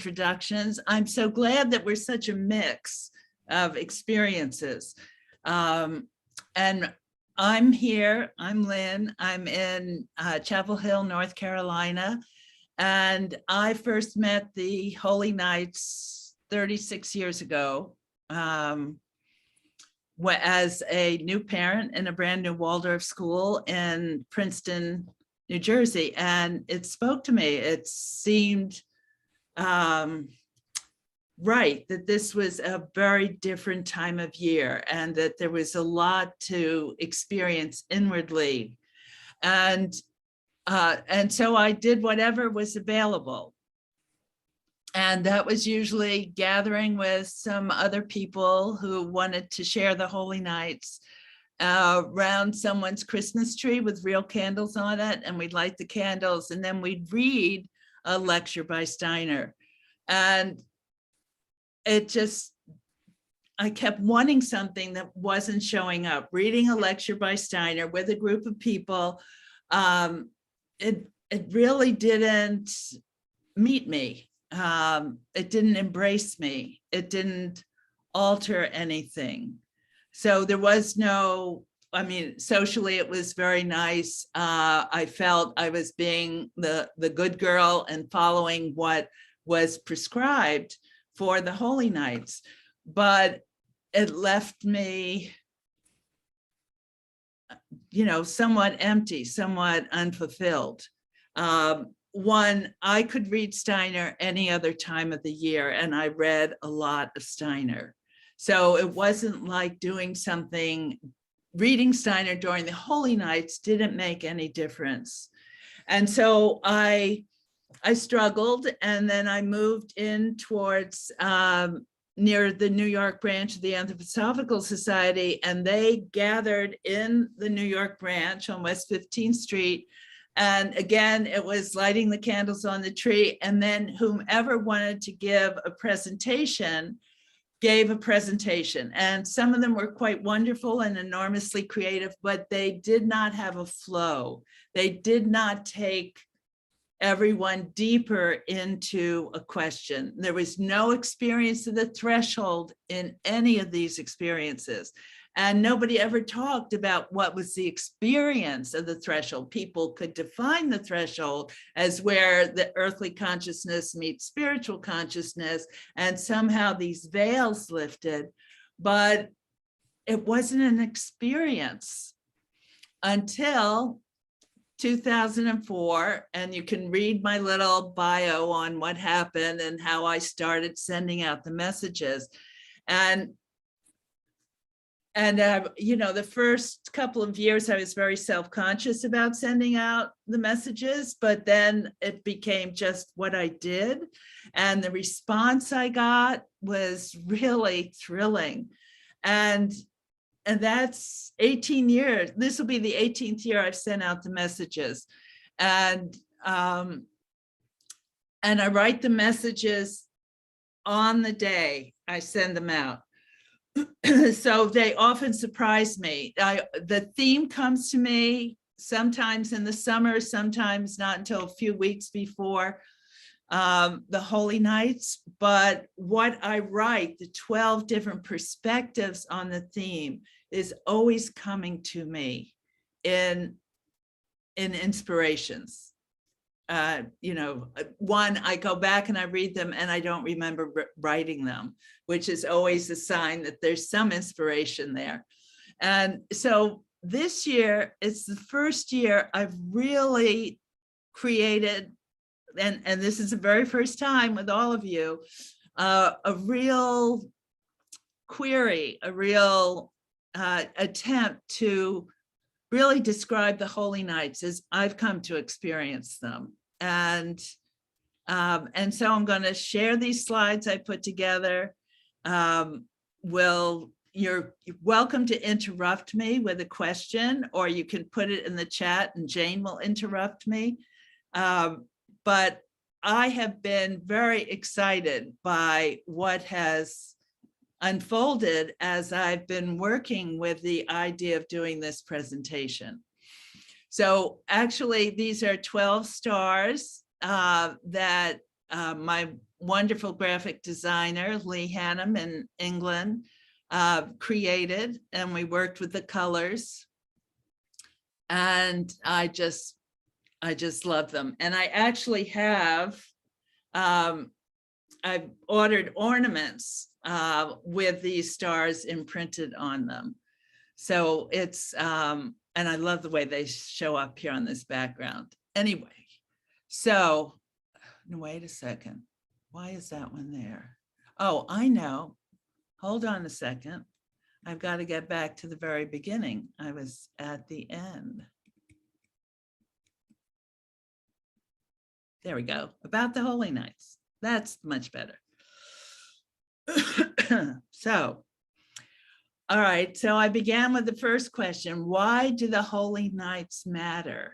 introductions. I'm so glad that we're such a mix of experiences. And I'm here, I'm Lynn, I'm in Chapel Hill, North Carolina. And I first met the Holy Knights 36 years ago as a new parent in a brand new Waldorf school in Princeton, New Jersey. And it spoke to me. It seemed right that this was a very different time of year and that there was a lot to experience inwardly. And so I did whatever was available. And that was usually gathering with some other people who wanted to share the Holy Nights around someone's Christmas tree with real candles on it. And we'd light the candles and then we'd read a lecture by Steiner. And I kept wanting something that wasn't showing up. Reading a lecture by Steiner with a group of people, it really didn't meet me. It didn't embrace me. It didn't alter anything. So there was no, socially it was very nice. I felt I was being the good girl and following what was prescribed for the Holy Nights, but it left me, somewhat empty, somewhat unfulfilled. One, I could read Steiner any other time of the year, and I read a lot of Steiner. So it wasn't like reading Steiner during the Holy Nights didn't make any difference. And so I struggled, and then I moved in towards near the New York branch of the Anthroposophical Society, and they gathered in the New York branch on West 15th Street. And again, it was lighting the candles on the tree, and then whomever wanted to give a presentation gave a presentation. And some of them were quite wonderful and enormously creative, but they did not have a flow. They did not take everyone deeper into a question. There was no experience of the threshold in any of these experiences. And nobody ever talked about what was the experience of the threshold. People could define the threshold as where the earthly consciousness meets spiritual consciousness, and somehow these veils lifted, but it wasn't an experience until 2004, and you can read my little bio on what happened and how I started sending out the messages. And the first couple of years I was very self-conscious about sending out the messages, but then it became just what I did. And the response I got was really thrilling. And that's 18 years. This will be the 18th year I've sent out the messages. And I write the messages on the day I send them out. So they often surprise me. The theme comes to me sometimes in the summer, sometimes not until a few weeks before the Holy Nights. But what I write, the 12 different perspectives on the theme, is always coming to me in inspirations. One, I go back and I read them and I don't remember writing them, which is always a sign that there's some inspiration there. And so this year, it's the first year I've really created, and this is the very first time with all of you, a real query, a real attempt to really describe the Holy Nights as I've come to experience them. And so I'm going to share these slides I put together. You're welcome to interrupt me with a question, or you can put it in the chat and Jane will interrupt me. But I have been very excited by what has unfolded as I've been working with the idea of doing this presentation. So actually, these are 12 stars that my wonderful graphic designer, Lee Hannum in England, created, and we worked with the colors. And I just love them. And I actually have, I've ordered ornaments with these stars imprinted on them. So it's, and I love the way they show up here on this background. Anyway, so wait a second. Why is that one there? Oh, I know. Hold on a second. I've got to get back to the very beginning. I was at the end. There we go. About the Holy Nights. That's much better. So, all right. So I began with the first question. Why do the Holy Nights matter?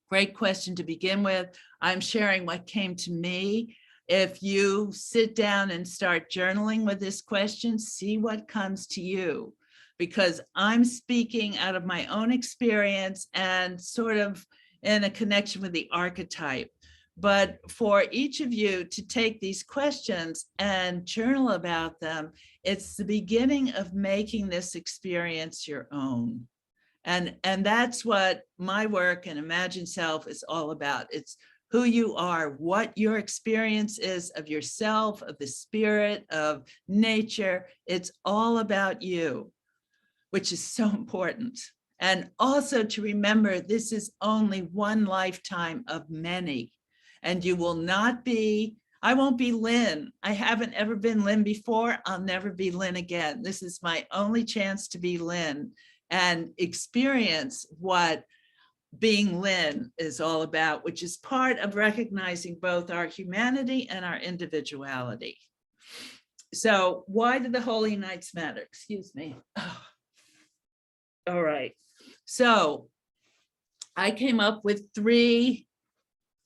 Great question to begin with. I'm sharing what came to me. If you sit down and start journaling with this question, see what comes to you, because I'm speaking out of my own experience and sort of in a connection with the archetype. But for each of you to take these questions and journal about them, it's the beginning of making this experience your own. And that's what my work and Imagine Self is all about. It's who you are, what your experience is of yourself, of the spirit, of nature. It's all about you, which is so important. And also to remember, this is only one lifetime of many. And you will not be, I won't be Lynn. I haven't ever been Lynn before. I'll never be Lynn again. This is my only chance to be Lynn and experience what being Lynn is all about, which is part of recognizing both our humanity and our individuality. So why do the Holy Nights matter? Excuse me. Oh. All right. So I came up with three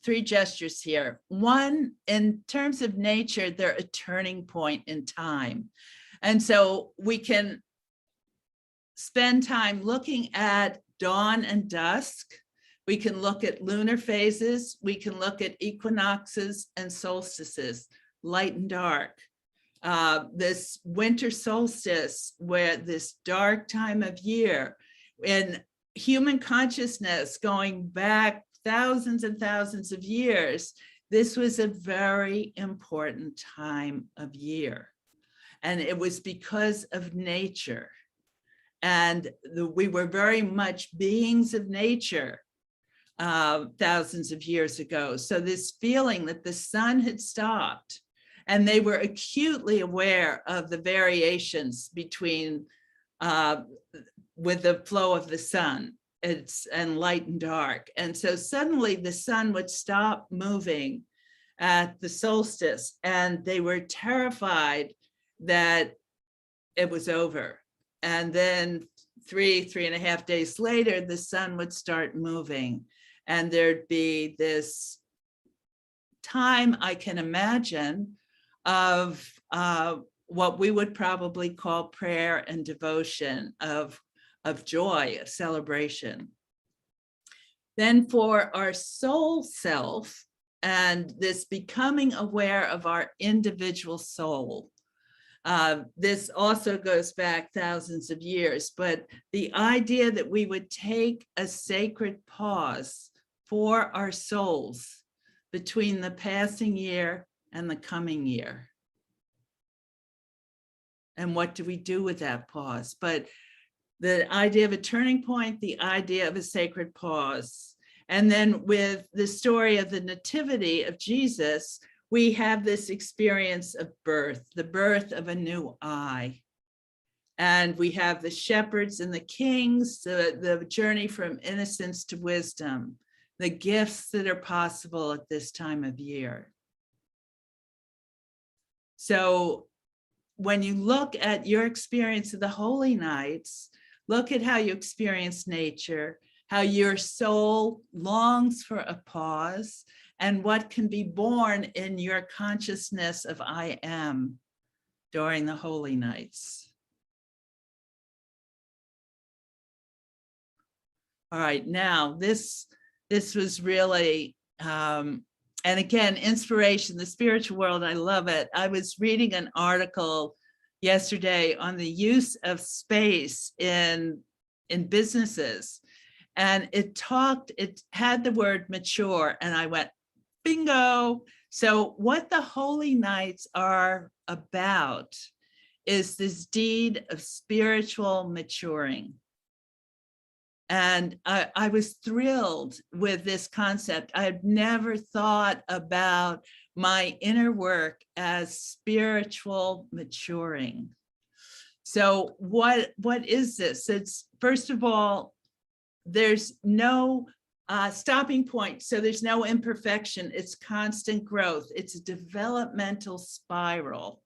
gestures here. One, in terms of nature, they're a turning point in time. And so we can spend time looking at dawn and dusk. We can look at lunar phases. We can look at equinoxes and solstices, light and dark. This winter solstice, where this dark time of year, in human consciousness going back thousands and thousands of years, this was a very important time of year. And it was because of nature. And we were very much beings of nature thousands of years ago. So this feeling that the sun had stopped, and they were acutely aware of the variations between with the flow of the sun, and light and dark. And so suddenly the sun would stop moving at the solstice, and they were terrified that it was over. And then three and a half days later, the sun would start moving, and there'd be this time, I can imagine, of what we would probably call prayer and devotion, of joy, of celebration. Then for our soul self, and this becoming aware of our individual soul, this also goes back thousands of years, but the idea that we would take a sacred pause for our souls between the passing year and the coming year. And what do we do with that pause? But the idea of a turning point, the idea of a sacred pause. And then with the story of the nativity of Jesus, we have this experience of birth, the birth of a new I. And we have the shepherds and the kings, the journey from innocence to wisdom, the gifts that are possible at this time of year. So when you look at your experience of the Holy Nights, look at how you experience nature, how your soul longs for a pause, and what can be born in your consciousness of I am during the Holy Nights. All right, now this was really And again, inspiration, the spiritual world, I love it. I was reading an article yesterday on the use of space in businesses. And it had the word mature, and I went, bingo. So what the Holy Nights are about is this deed of spiritual maturing. And I was thrilled with this concept. I had never thought about my inner work as spiritual maturing. So what is this? It's, first of all, there's no stopping point. So there's no imperfection. It's constant growth. It's a developmental spiral.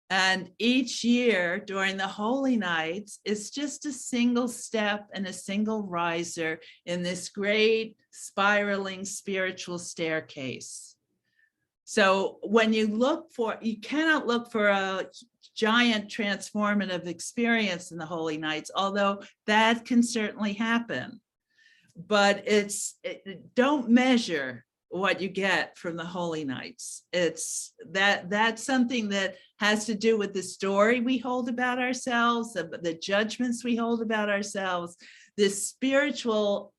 And each year during the Holy Nights, it's just a single step and a single riser in this great spiraling spiritual staircase. So when you cannot look for a giant transformative experience in the Holy Nights, although that can certainly happen. But don't measure what you get from the Holy Nights. That's something that has to do with the story we hold about ourselves, the judgments we hold about ourselves, this spiritual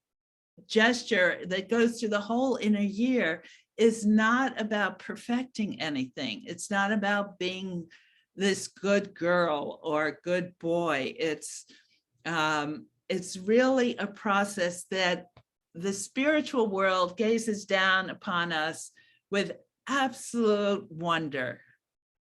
gesture that goes through the whole inner year is not about perfecting anything. It's not about being this good girl or good boy. It's really a process that the spiritual world gazes down upon us with absolute wonder.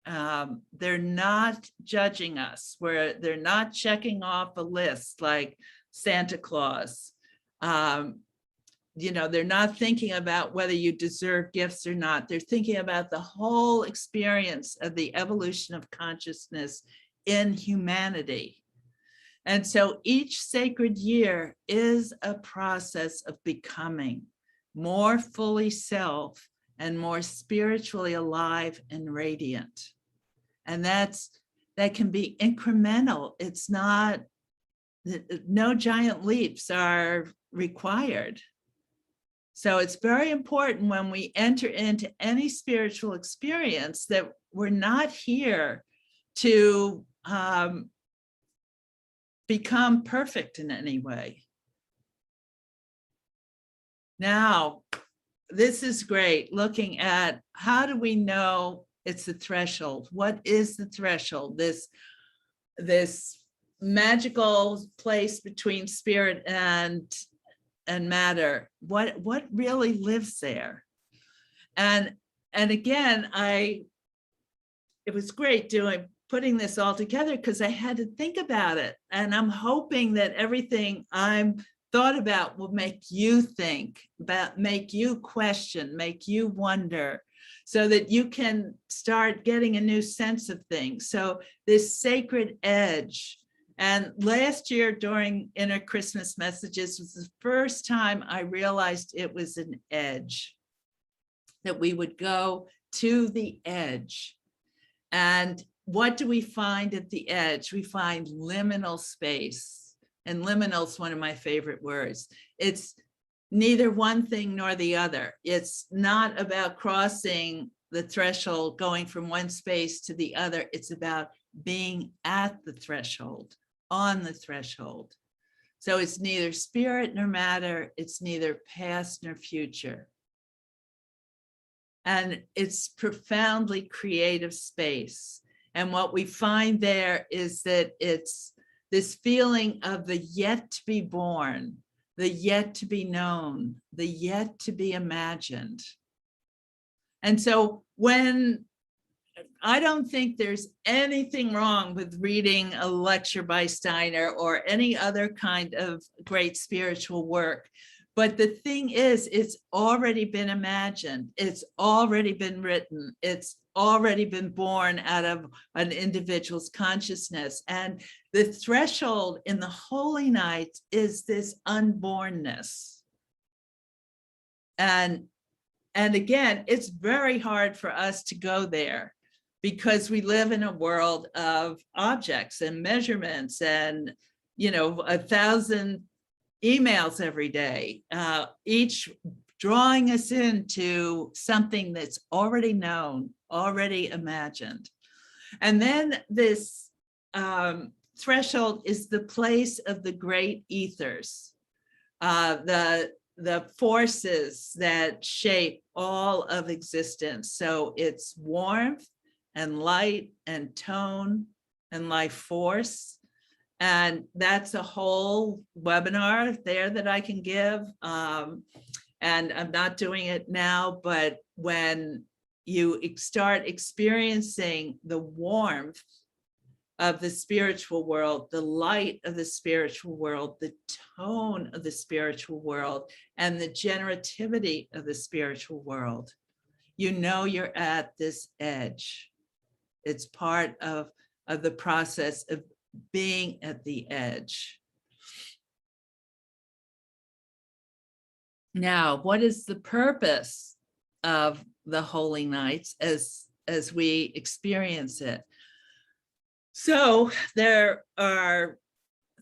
They're not judging us, they're not checking off a list like Santa Claus. They're not thinking about whether you deserve gifts or not. They're thinking about the whole experience of the evolution of consciousness in humanity. And so each sacred year is a process of becoming more fully self and more spiritually alive and radiant. And that can be incremental. It's not, no giant leaps are required. So it's very important when we enter into any spiritual experience that we're not here to become perfect in any way. Now, this is great, looking at how do we know it's the threshold? What is the threshold? This magical place between spirit and matter. What really lives there? And again, it was great putting this all together because I had to think about it. And I'm hoping that everything I'm thought about will make you think, make you question, make you wonder, so that you can start getting a new sense of things. So this sacred edge. And last year during Inner Christmas Messages was the first time I realized it was an edge, that we would go to the edge. And what do we find at the edge? We find liminal space. And liminal is one of my favorite words. It's neither one thing nor the other. It's not about crossing the threshold, going from one space to the other. It's about being at the threshold, on the threshold. So it's neither spirit nor matter. It's neither past nor future. And it's profoundly creative space. And what we find there is that it's this feeling of the yet to be born, the yet to be known, the yet to be imagined. And so I don't think there's anything wrong with reading a lecture by Steiner or any other kind of great spiritual work. But the thing is, it's already been imagined. It's already been written. It's already been born out of an individual's consciousness. And the threshold in the Holy Nights is this unbornness. And again, it's very hard for us to go there because we live in a world of objects and measurements and, 1,000 emails every day. Each drawing us into something that's already known, already imagined. And then this threshold is the place of the great ethers, the forces that shape all of existence. So it's warmth and light and tone and life force. And that's a whole webinar there that I can give. And I'm not doing it now, but when you start experiencing the warmth of the spiritual world, the light of the spiritual world, the tone of the spiritual world, and the generativity of the spiritual world, you know you're at this edge. It's part of the process of being at the edge. Now, what is the purpose of the Holy Nights as we experience it? So there are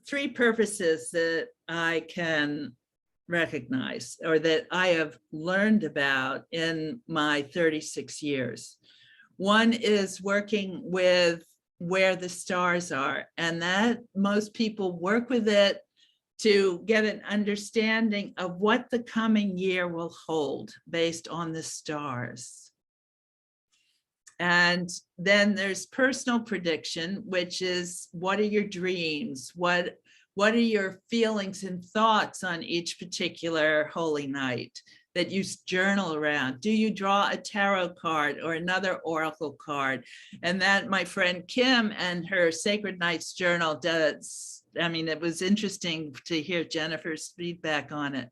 three purposes that I can recognize, or that I have learned about in my 36 years. One is working with where the stars are, and that most people work with it to get an understanding of what the coming year will hold based on the stars. And then there's personal prediction, which is what are your dreams? What are your feelings and thoughts on each particular holy night that you journal around? Do you draw a tarot card or another oracle card? And that my friend Kim and her Sacred Nights journal does. I mean, it was interesting to hear Jennifer's feedback on it.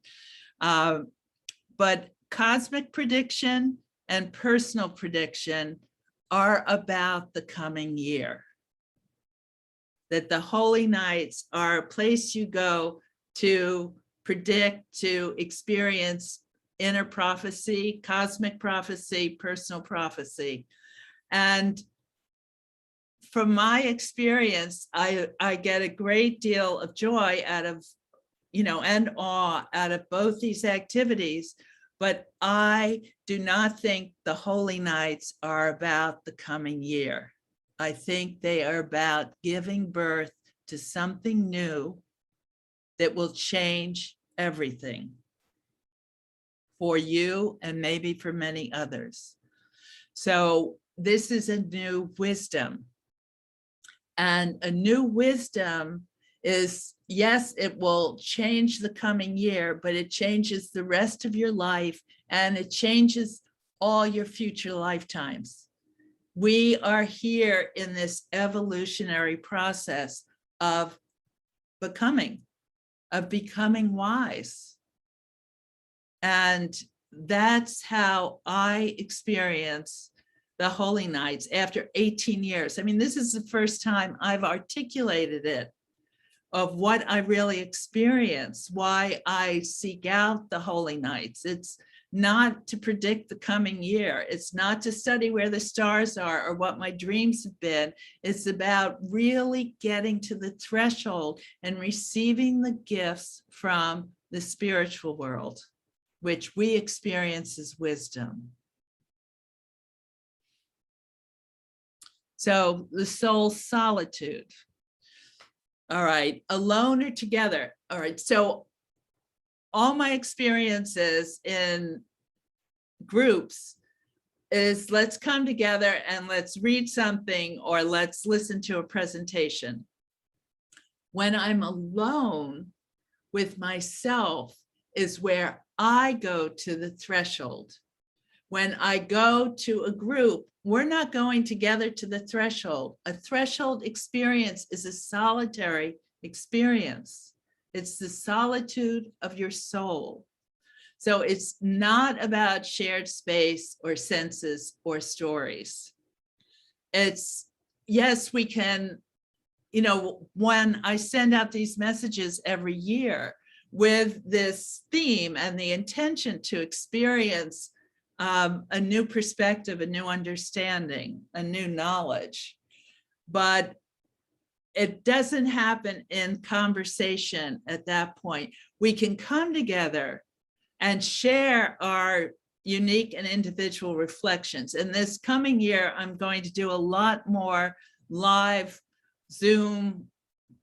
But cosmic prediction and personal prediction are about the coming year. That the holy nights are a place you go to predict, to experience inner prophecy, cosmic prophecy, personal prophecy. And from my experience, I get a great deal of joy out of, and awe out of both these activities. But I do not think the holy nights are about the coming year. I think they are about giving birth to something new that will change everything for you and maybe for many others. So this is a new wisdom. And a new wisdom is, yes, it will change the coming year, but it changes the rest of your life, and it changes all your future lifetimes. We are here in this evolutionary process of becoming wise. And that's how I experience the holy nights after 18 years. I mean, this is the first time I've articulated it, of what I really experience, why I seek out the holy nights. It's not to predict the coming year. It's not to study where the stars are or what my dreams have been. It's about really getting to the threshold and receiving the gifts from the spiritual world, which we experience as wisdom. So the soul solitude. All right, alone or together. All right, so all my experiences in groups is let's come together and let's read something or let's listen to a presentation. When I'm alone with myself is where I go to the threshold. When I go to a group, we're not going together to the threshold. A threshold experience is a solitary experience. It's the solitude of your soul. So it's not about shared space or senses or stories. It's, yes, we can, when I send out these messages every year with this theme and the intention to experience a new perspective, a new understanding, a new knowledge. But it doesn't happen in conversation at that point. We can come together and share our unique and individual reflections. And this coming year, I'm going to do a lot more live Zoom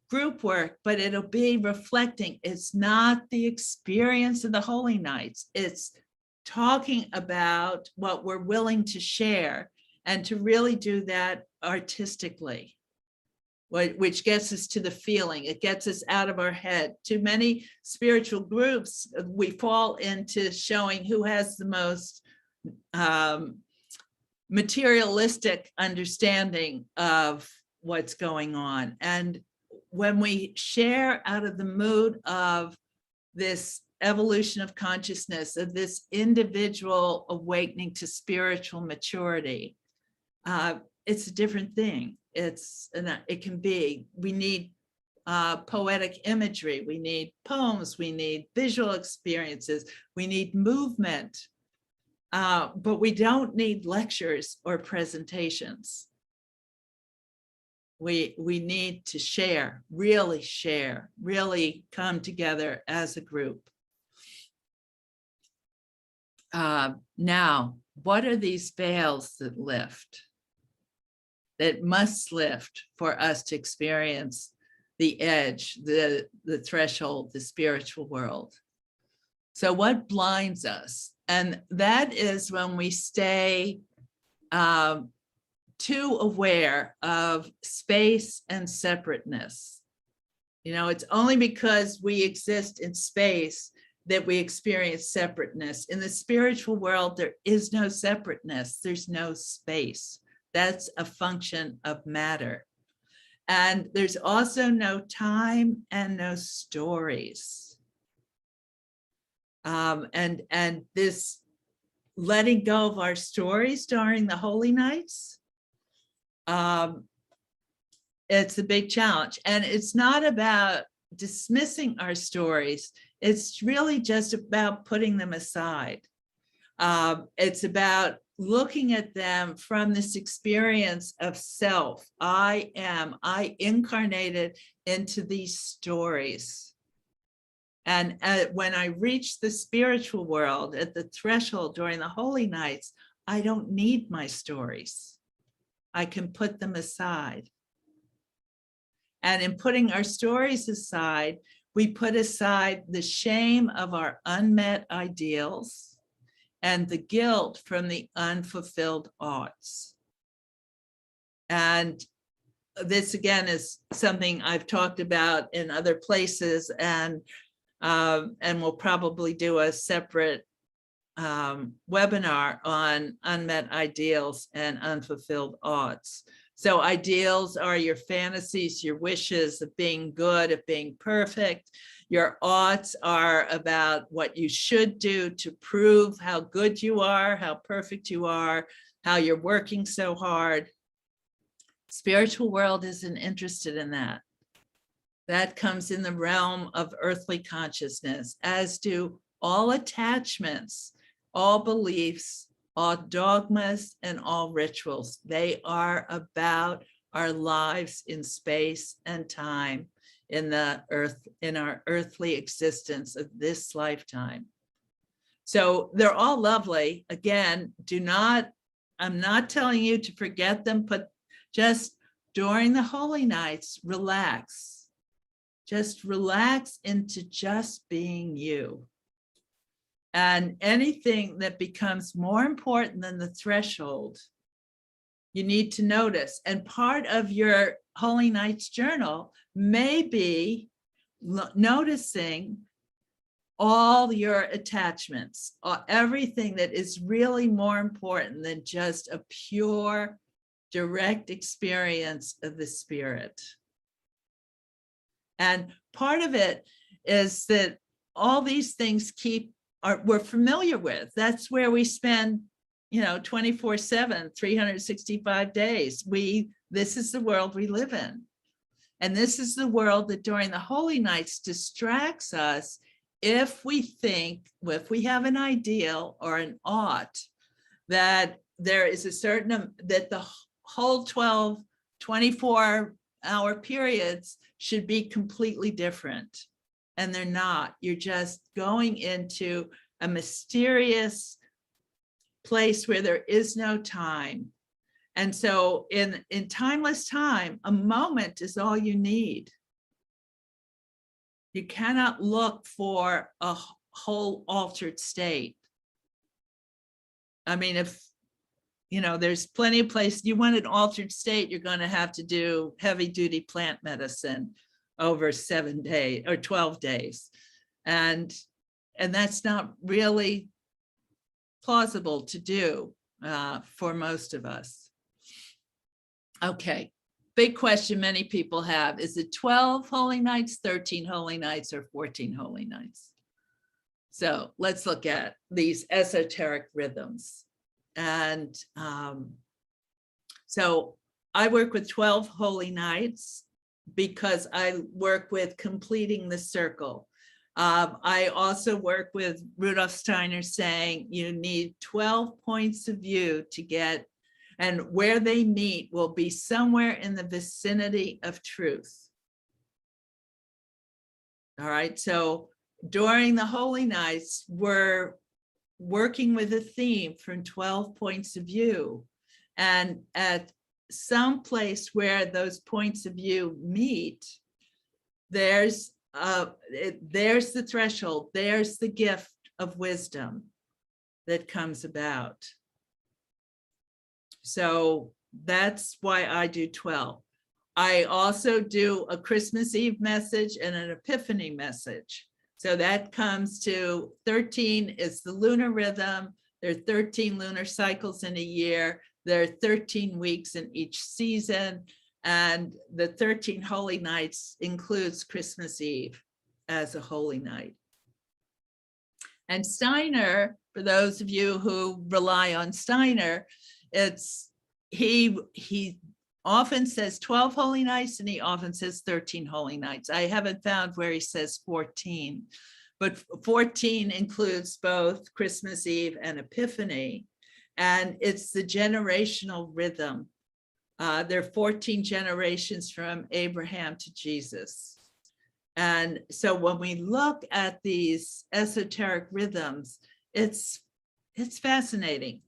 group work, but it'll be reflecting. It's not the experience of the Holy Nights. It's talking about what we're willing to share, and to really do that artistically, which gets us to the feeling. It gets us out of our head. Too many spiritual groups, we fall into showing who has the most materialistic understanding of what's going on. And when we share out of the mood of this evolution of consciousness, of this individual awakening to spiritual maturity, it's a different thing. It can be, we need poetic imagery, we need poems, we need visual experiences, we need movement, but we don't need lectures or presentations. We need to share, really come together as a group. Now, what are these veils that lift, that must lift for us to experience the edge, the threshold, the spiritual world? So what blinds us? And that is when we stay too aware of space and separateness. You know, it's only because we exist in space that we experience separateness. In the spiritual world, there is no separateness. There's no space. That's a function of matter. And there's also no time and no stories. And this letting go of our stories during the Holy Nights, it's a big challenge. And it's not about dismissing our stories. It's really just about putting them aside. It's about looking at them from this experience of self. I incarnated into these stories. And when I reach the spiritual world at the threshold during the Holy Nights, I don't need my stories. I can put them aside. And in putting our stories aside, we put aside the shame of our unmet ideals and the guilt from the unfulfilled oughts. And this again is something I've talked about in other places, and we'll probably do a separate webinar on unmet ideals and unfulfilled oughts. So ideals are your fantasies, your wishes of being good, of being perfect. Your oughts are about what you should do to prove how good you are, how perfect you are, how you're working so hard. Spiritual world isn't interested in that. That comes in the realm of earthly consciousness, as do all attachments, all beliefs, all dogmas, and all rituals. They are about our lives in space and time, in the earth, in our earthly existence of this lifetime. So they're all lovely. Again, I'm not telling you to forget them, but just during the Holy Nights, relax. Just relax into just being you. And anything that becomes more important than the threshold, you need to notice. And part of your Holy Nights journal may be noticing all your attachments, everything that is really more important than just a pure, direct experience of the spirit. And part of it is that all these things we're familiar with. That's where we spend, 24/7, 365 days. This is the world we live in. And this is the world that during the Holy Nights distracts us if we have an ideal or an ought, that there is that the whole 24-hour periods should be completely different. And they're not. You're just going into a mysterious place where there is no time. And so in timeless time, a moment is all you need. You cannot look for a whole altered state. I mean, if, you know, there's plenty of places you want an altered state, you're going to have to do heavy duty plant medicine over 7 days or 12 days. And that's not really plausible to do for most of us. Okay, big question many people have, is it 12 holy nights, 13 holy nights, or 14 holy nights? So let's look at these esoteric rhythms. And so I work with 12 holy nights because I work with completing the circle. I also work with Rudolf Steiner saying you need 12 points of view to get, and where they meet will be somewhere in the vicinity of truth. All right, so during the holy nights, we're working with a theme from 12 points of view. And at some place where those points of view meet, there's the threshold, there's the gift of wisdom that comes about. So that's why I do 12. I also do a Christmas Eve message and an Epiphany message. So that comes to 13 is the lunar rhythm. There are 13 lunar cycles in a year. There are 13 weeks in each season. And the 13 holy nights includes Christmas Eve as a holy night. And Steiner, for those of you who rely on Steiner, he often says 12 holy nights and he often says 13 holy nights. I haven't found where he says 14, but 14 includes both Christmas Eve and Epiphany. And it's the generational rhythm. There are 14 generations from Abraham to Jesus. And so when we look at these esoteric rhythms, it's fascinating.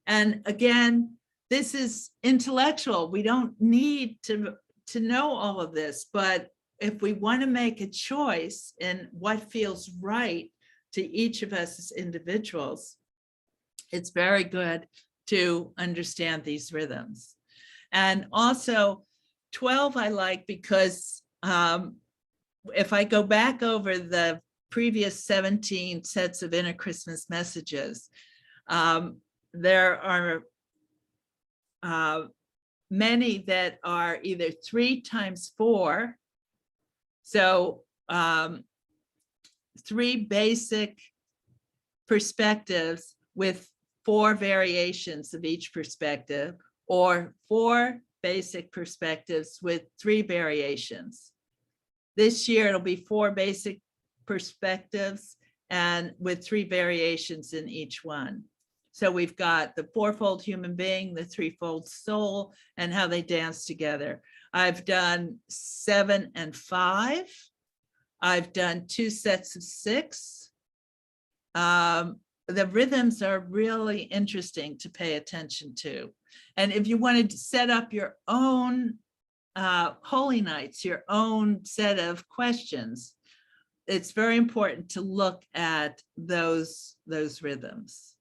And again, this is intellectual. We don't need to know all of this, but if we want to make a choice in what feels right to each of us as individuals, it's very good to understand these rhythms. And also 12 I like because if I go back over the previous 17 sets of inner Christmas messages, there are many that are either 3 times 4. So 3 basic perspectives with 4 variations of each perspective, or 4 basic perspectives with 3 variations. This year, it'll be 4 basic perspectives and with 3 variations in each one. So we've got the 4-fold human being, the 3-fold soul, and how they dance together. I've done 7 and 5. I've done 2 sets of 6. The rhythms are really interesting to pay attention to. And if you wanted to set up your own holy nights, your own set of questions, it's very important to look at those rhythms.